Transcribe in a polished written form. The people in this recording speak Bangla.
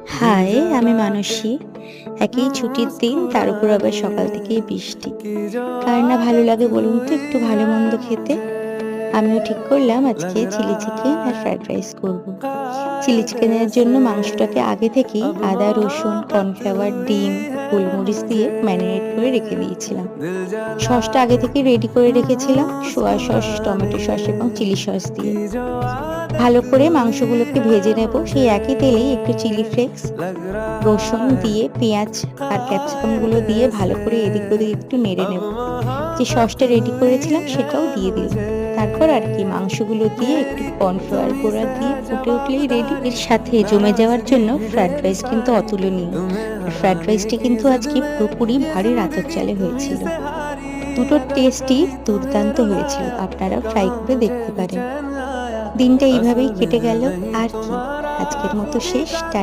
হাই, আমি মানসী। একেই ছুটির দিন, তার উপর আবার সকাল থেকেই বৃষ্টি। কার না ভালো লাগে বলুন তো একটু ভালো-মন্দ খেতে? আমিও ঠিক করলাম আজকে চিলি চিকেন আর ফ্রাইড রাইস করব। চিলি চিকেনের জন্য মাংসটাকে আগে থেকেই আদা, রসুন, কর্নফ্লাওয়ার, ডিম, গোলমরিচ দিয়ে ম্যারিনেট করে রেখে দিয়েছিলাম। সসটা আগে থেকেই রেডি করে রেখেছিলাম সোয়া সস, টমেটো সস এবং চিলি সস দিয়ে। ভালো করে মাংসগুলোকে ভেজে নেব। সেই একই তেলেই একটু চিলি ফ্লেক্স, রসুন দিয়ে পেঁয়াজ আর ক্যাপসিকাম গুলো দিয়ে ভালো করে এদিক ওদিক একটু নেড়ে নেব। যে সসটা রেডি করেছিলাম সেটাও দিয়ে দিলাম। তারপর আর কি মাংসগুলো দিয়ে একটু কর্নফ্লাওয়ার গুঁড়া দিয়ে ফুটে উঠলেই রেডি। এর সাথে জমে যাওয়ার জন্য ফ্রাইড রাইস কিন্তু অতুলনীয়। আর ফ্রাইড রাইসটি কিন্তু আজকে পুরোপুরি ভারী আতপ চালে হয়েছিল। দুটো টেস্টই দুর্দান্ত হয়েছিল। আপনারা ট্রাই করে দেখতে পারেন। দিনটা এইভাবেই কেটে গেল। আর কি, আজকের মতো শেষ। টাটা।